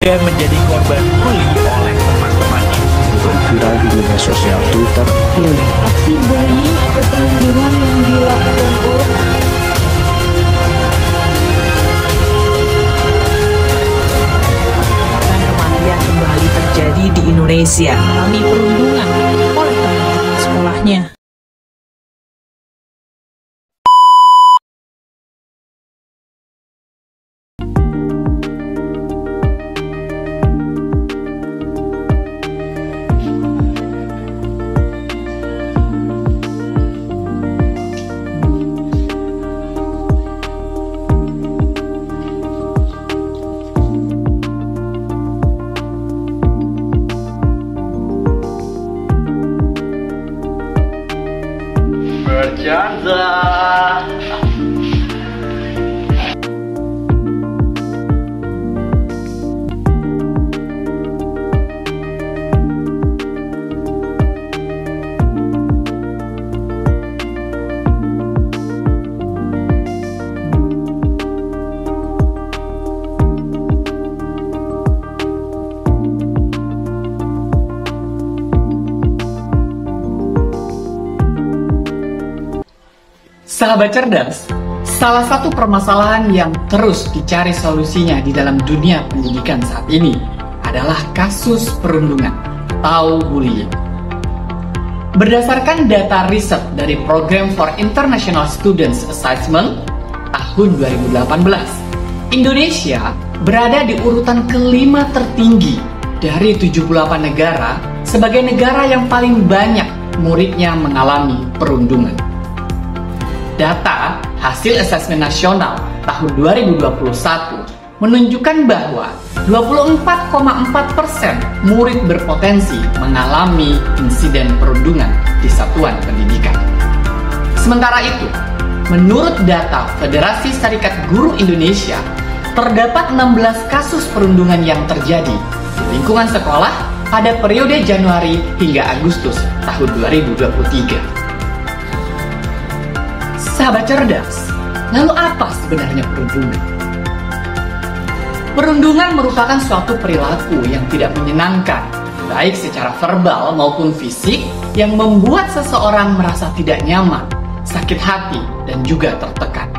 dan menjadi korban bully oleh teman-temannya. Viral di media sosial Twitter ini. Aksi bullying keterlanjuran yang dilakukan oleh remaja kembali terjadi di Indonesia, mengalami perundungan oleh teman-teman sekolahnya. Bercanda. Sahabat cerdas, salah satu permasalahan yang terus dicari solusinya di dalam dunia pendidikan saat ini adalah kasus perundungan atau bullying. Berdasarkan data riset dari Program for International Students Assessment tahun 2018, Indonesia berada di urutan kelima tertinggi dari 78 negara sebagai negara yang paling banyak muridnya mengalami perundungan. Data hasil asesmen nasional tahun 2021 menunjukkan bahwa 24,4% murid berpotensi mengalami insiden perundungan di satuan pendidikan. Sementara itu, menurut data Federasi Serikat Guru Indonesia, terdapat 16 kasus perundungan yang terjadi di lingkungan sekolah pada periode Januari hingga Agustus tahun 2023. Sahabat cerdas, lalu apa sebenarnya perundungan? Perundungan merupakan suatu perilaku yang tidak menyenangkan, baik secara verbal maupun fisik, yang membuat seseorang merasa tidak nyaman, sakit hati, dan juga tertekan.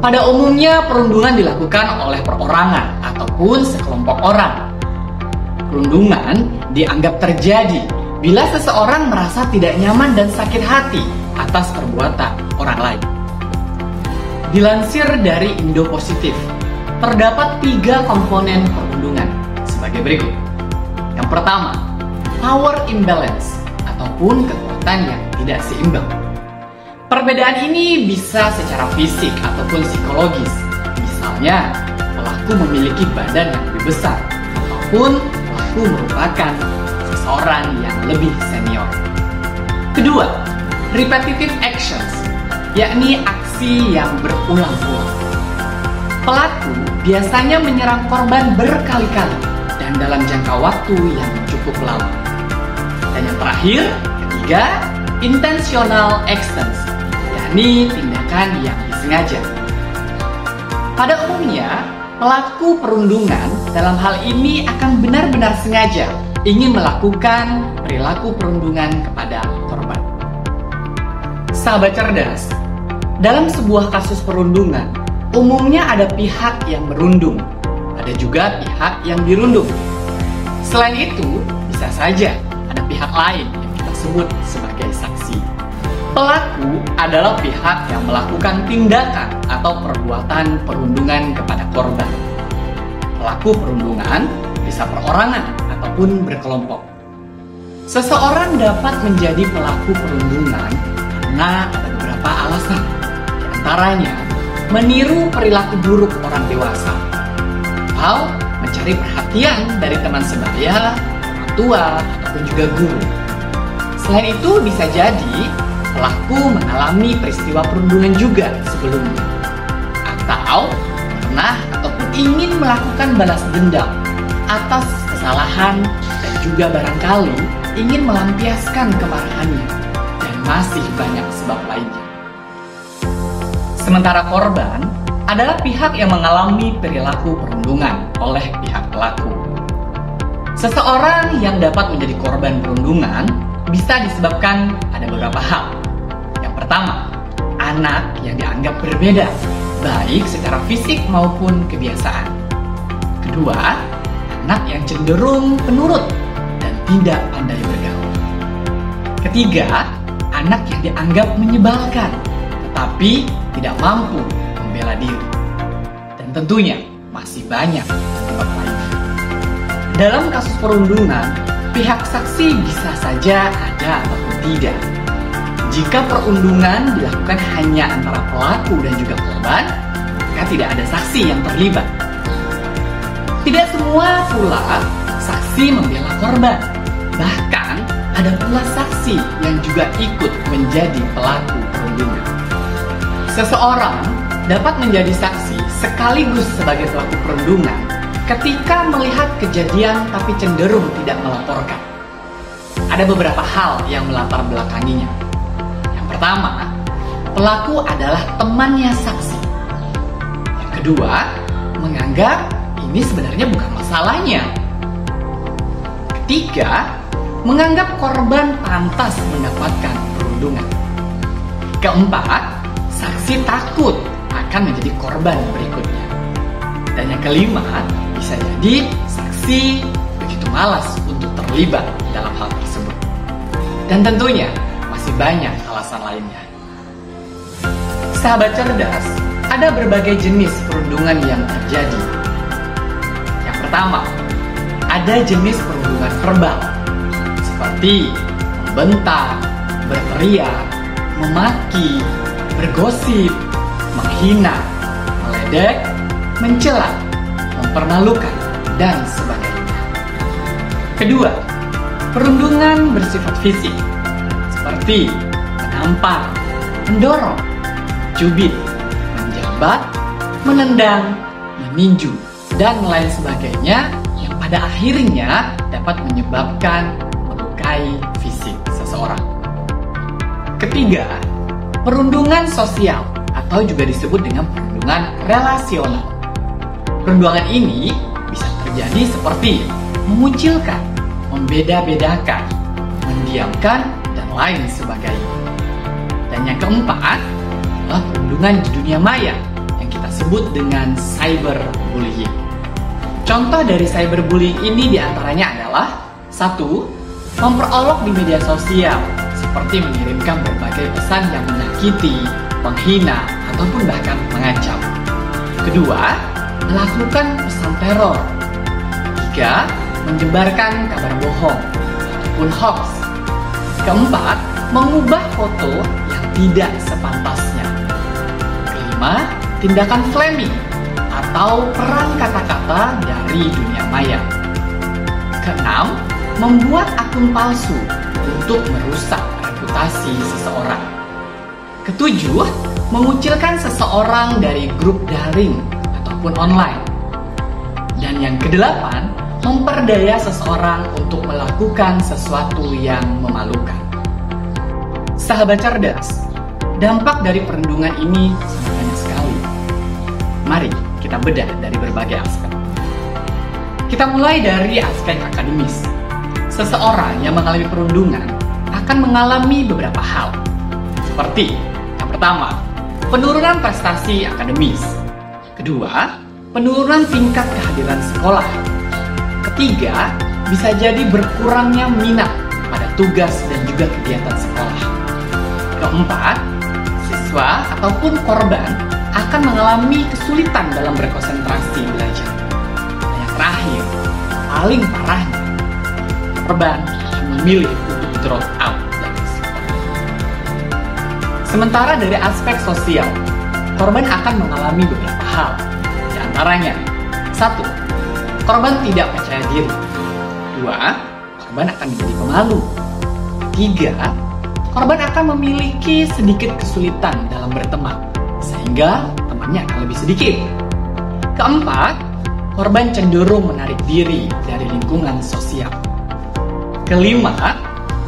Pada umumnya, perundungan dilakukan oleh perorangan ataupun sekelompok orang. Perundungan dianggap terjadi bila seseorang merasa tidak nyaman dan sakit hati atas perbuatan orang lain. Dilansir dari Indo-Positif, terdapat 3 komponen perundungan sebagai berikut. Yang pertama, power imbalance ataupun kekuatan yang tidak seimbang. Perbedaan ini bisa secara fisik ataupun psikologis. Misalnya, pelaku memiliki badan yang lebih besar ataupun pelaku merupakan seseorang yang lebih senior. Kedua, repetitive actions, yakni aksi yang berulang-ulang. Pelaku biasanya menyerang korban berkali-kali dan dalam jangka waktu yang cukup lama. Dan yang terakhir, ketiga, intentional actions, yakni tindakan yang disengaja. Pada umumnya, pelaku perundungan dalam hal ini akan benar-benar sengaja ingin melakukan perilaku perundungan kepada korban. Sahabat cerdas, dalam sebuah kasus perundungan, umumnya ada pihak yang merundung, ada juga pihak yang dirundung. Selain itu, bisa saja ada pihak lain yang kita sebut sebagai saksi. Pelaku adalah pihak yang melakukan tindakan atau perbuatan perundungan kepada korban. Pelaku perundungan bisa perorangan ataupun berkelompok. Seseorang dapat menjadi pelaku perundungan karena ada beberapa alasan. Di antaranya, meniru perilaku buruk orang dewasa, atau mencari perhatian dari teman sebaya, orang tua, ataupun juga guru. Selain itu, bisa jadi pelaku mengalami peristiwa perundungan juga sebelumnya, atau pernah ataupun ingin melakukan balas dendam atas kesalahan dan juga barangkali ingin melampiaskan kemarahannya, dan masih banyak sebab lainnya. Sementara korban adalah pihak yang mengalami perilaku perundungan oleh pihak pelaku. Seseorang yang dapat menjadi korban perundungan bisa disebabkan ada beberapa hal. Yang pertama, anak yang dianggap berbeda, baik secara fisik maupun kebiasaan. Kedua, anak yang cenderung penurut dan tidak pandai bergaul. Ketiga, anak yang dianggap menyebalkan, tetapi tidak mampu membela diri. Dan tentunya masih banyak penyebab lainnya. Dalam kasus perundungan, pihak saksi bisa saja ada ataupun tidak. Jika perundungan dilakukan hanya antara pelaku dan juga korban, maka tidak ada saksi yang terlibat. Tidak semua pula saksi membela korban. Bahkan ada pula saksi yang juga ikut menjadi pelaku perundungan. Seseorang dapat menjadi saksi sekaligus sebagai pelaku perundungan ketika melihat kejadian tapi cenderung tidak melaporkan. Ada beberapa hal yang melatar belakanginya. Yang pertama, pelaku adalah temannya saksi. Yang kedua, menganggap ini sebenarnya bukan masalahnya. Ketiga, menganggap korban pantas mendapatkan perundungan. Keempat, saksi takut akan menjadi korban berikutnya. Dan yang kelima, bisa jadi saksi begitu malas untuk terlibat dalam hal tersebut. Dan tentunya masih banyak alasan lainnya. Sahabat cerdas, ada berbagai jenis perundungan yang terjadi. Yang pertama, ada jenis perundungan verbal, seperti membentak, berteriak, memaki, bergosip, menghina, meledek, mencela, mempermalukan, dan sebagainya. Kedua, perundungan bersifat fisik, seperti menampar, mendorong, cubit, menjabat, menendang, meninju, dan lain sebagainya yang pada akhirnya dapat menyebabkan melukai fisik seseorang. Ketiga, perundungan sosial atau juga disebut dengan perundungan relasional. Perundungan ini bisa terjadi seperti mengucilkan, membeda-bedakan, mendiamkan, dan lain sebagainya. Dan yang keempat adalah perundungan di dunia maya yang kita sebut dengan cyberbullying. Contoh dari cyberbullying ini diantaranya adalah 1. Memperolok di media sosial, seperti mengirimkan berbagai pesan yang menyakiti, menghina, ataupun bahkan mengancam. Kedua, melakukan pesan teror. 3. Menyebarkan kabar bohong ataupun hoax. Keempat, mengubah foto yang tidak sepantasnya. Kelima, tindakan flaming atau perang kata-kata dari dunia maya. Keenam, membuat akun palsu untuk merusak reputasi seseorang. Ketujuh, mengucilkan seseorang dari grup daring ataupun online. Dan yang kedelapan, memperdaya seseorang untuk melakukan sesuatu yang memalukan. Sahabat cerdas, dampak dari perundungan ini sangat banyak sekali. Mari kita bedah dari berbagai aspek. Kita mulai dari aspek akademis. Seseorang yang mengalami perundungan akan mengalami beberapa hal. Seperti yang pertama, penurunan prestasi akademis. Kedua, penurunan tingkat kehadiran sekolah. Ketiga, bisa jadi berkurangnya minat pada tugas dan juga kegiatan sekolah. Keempat, siswa ataupun korban akan mengalami kesulitan dalam berkonsentrasi belajar. Dan yang terakhir, paling parahnya, korban akan memilih untuk drop out dari sekolah. Sementara dari aspek sosial, korban akan mengalami beberapa hal. Di antaranya, 1. Korban tidak percaya diri. 2. Korban akan menjadi pemalu. 3. Korban akan memiliki sedikit kesulitan dalam berteman, sehingga temannya akan lebih sedikit. Keempat, korban cenderung menarik diri dari lingkungan sosial. Kelima,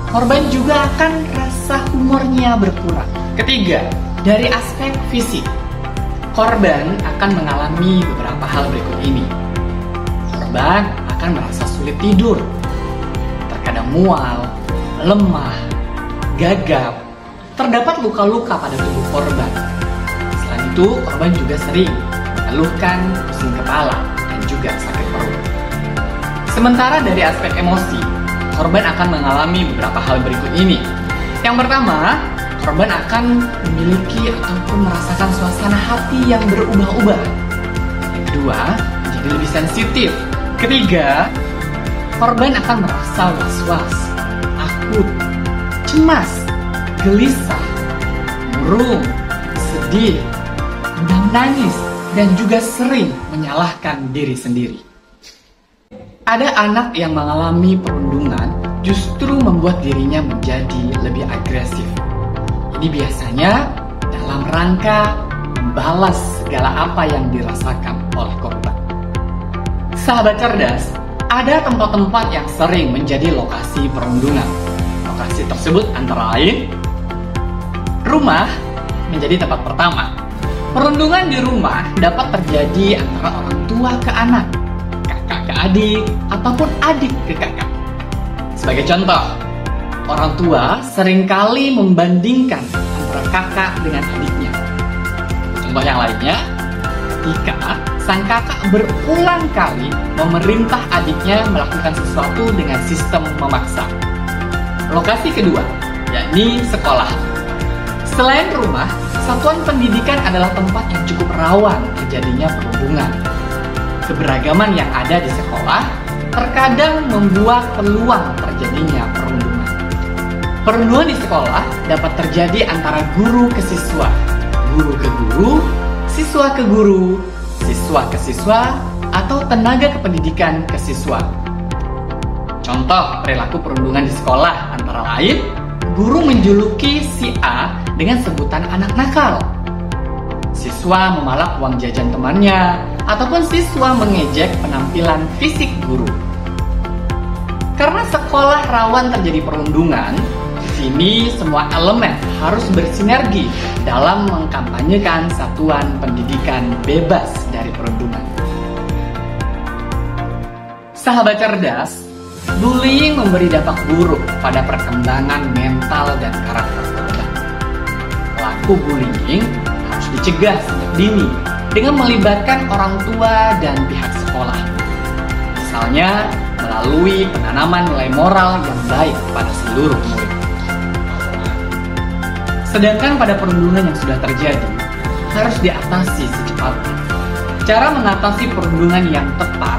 korban juga akan rasa humornya berkurang. Ketiga, dari aspek fisik, korban akan mengalami beberapa hal berikut ini. Korban akan merasa sulit tidur, terkadang mual, lemah, gagap, terdapat luka-luka pada tubuh korban. Selain itu, korban juga sering mengeluhkan pusing kepala dan juga sakit perut. Sementara dari aspek emosi, korban akan mengalami beberapa hal berikut ini. Yang pertama, korban akan memiliki ataupun merasakan suasana hati yang berubah-ubah. Yang kedua, menjadi lebih sensitif. Ketiga, korban akan merasa was-was, takut, cemas, gelisah, murung, sedih, mudah menangis, dan juga sering menyalahkan diri sendiri. Ada anak yang mengalami perundungan justru membuat dirinya menjadi lebih agresif. Ini biasanya dalam rangka membalas segala apa yang dirasakan oleh korban. Sahabat cerdas, ada tempat-tempat yang sering menjadi lokasi perundungan. Lokasi tersebut antara lain rumah menjadi tempat pertama. Perundungan di rumah dapat terjadi antara orang tua ke anak, kakak ke adik, ataupun adik ke kakak. Sebagai contoh, orang tua seringkali membandingkan antara kakak dengan adiknya. Contoh yang lainnya, ketika sang kakak berulang kali memerintah adiknya melakukan sesuatu dengan sistem memaksa. Lokasi kedua, yakni sekolah. Selain rumah, satuan pendidikan adalah tempat yang cukup rawan terjadinya perundungan. Keberagaman yang ada di sekolah terkadang membuat peluang terjadinya perundungan. Perundungan di sekolah dapat terjadi antara guru ke siswa, guru ke guru, siswa ke guru, siswa ke siswa, atau tenaga kependidikan ke siswa. Contoh perilaku perundungan di sekolah antara lain, guru menjuluki si A dengan sebutan anak nakal, siswa memalak uang jajan temannya, ataupun siswa mengejek penampilan fisik guru. Karena sekolah rawan terjadi perundungan, di sini semua elemen harus bersinergi dalam mengkampanyekan satuan pendidikan bebas dari perundungan. Sahabat cerdas, bullying memberi dampak buruk pada perkembangan mental dan karakter korban. Pelaku bullying harus dicegah sejak dini dengan melibatkan orang tua dan pihak sekolah. Misalnya, melalui penanaman nilai moral yang baik pada seluruh murid. Sedangkan pada perundungan yang sudah terjadi, harus diatasi secepatnya. Cara mengatasi perundungan yang tepat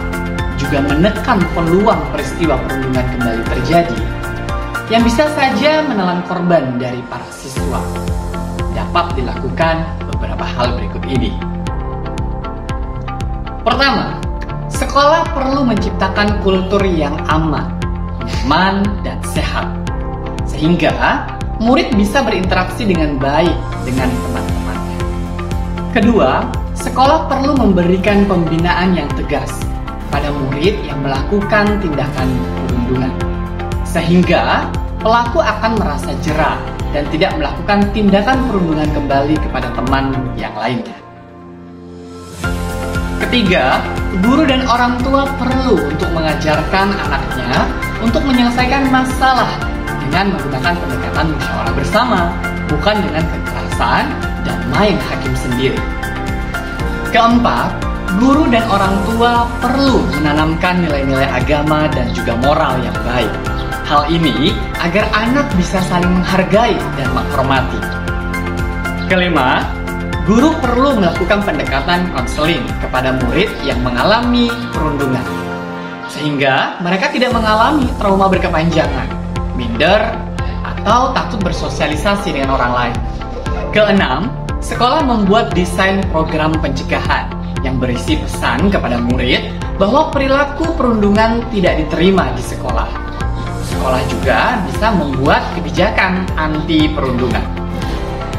juga menekan peluang peristiwa perundungan kembali terjadi, yang bisa saja menelan korban dari para siswa. Dapat dilakukan beberapa hal berikut ini. Pertama, sekolah perlu menciptakan kultur yang aman, nyaman, dan sehat, sehingga murid bisa berinteraksi dengan baik dengan teman-temannya. Kedua, sekolah perlu memberikan pembinaan yang tegas pada murid yang melakukan tindakan perundungan, sehingga pelaku akan merasa jera dan tidak melakukan tindakan perundungan kembali kepada teman yang lainnya. Ketiga, guru dan orang tua perlu untuk mengajarkan anaknya untuk menyelesaikan masalah dengan menggunakan pendekatan musyawarah bersama, bukan dengan kekerasan dan main hakim sendiri. Keempat, guru dan orang tua perlu menanamkan nilai-nilai agama dan juga moral yang baik. Hal ini agar anak bisa saling menghargai dan menghormati. Kelima, guru perlu melakukan pendekatan konseling kepada murid yang mengalami perundungan, sehingga mereka tidak mengalami trauma berkepanjangan, minder, atau takut bersosialisasi dengan orang lain. Keenam, sekolah membuat desain program pencegahan yang berisi pesan kepada murid bahwa perilaku perundungan tidak diterima di sekolah. Sekolah juga bisa membuat kebijakan anti perundungan.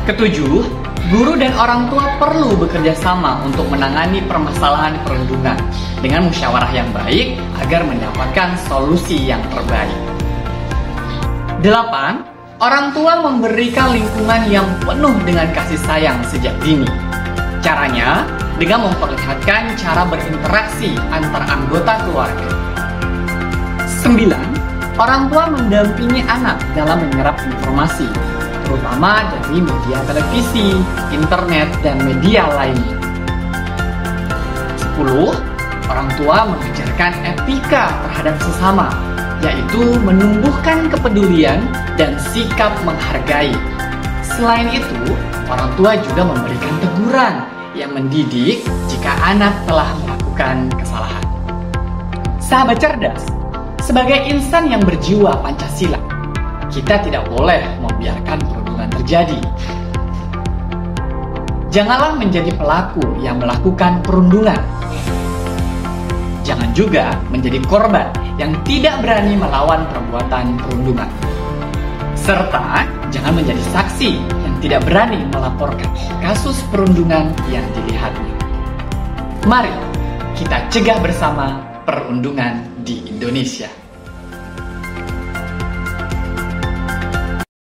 Ketujuh, guru dan orang tua perlu bekerja sama untuk menangani permasalahan perundungan dengan musyawarah yang baik agar mendapatkan solusi yang terbaik. 8. Orang tua memberikan lingkungan yang penuh dengan kasih sayang sejak dini. Caranya dengan memperlihatkan cara berinteraksi antar anggota keluarga. 9. Orang tua mendampingi anak dalam menyerap informasi, terutama dari media televisi, internet, dan media lainnya. 10. Orang tua mengajarkan etika terhadap sesama, yaitu menumbuhkan kepedulian dan sikap menghargai. Selain itu, orang tua juga memberikan teguran yang mendidik jika anak telah melakukan kesalahan. Sahabat cerdas, sebagai insan yang berjiwa Pancasila, kita tidak boleh membiarkan perundungan terjadi. Janganlah menjadi pelaku yang melakukan perundungan. Jangan juga menjadi korban yang tidak berani melawan perbuatan perundungan. Serta jangan menjadi saksi yang tidak berani melaporkan kasus perundungan yang dilihatnya. Mari kita cegah bersama perundungan di Indonesia.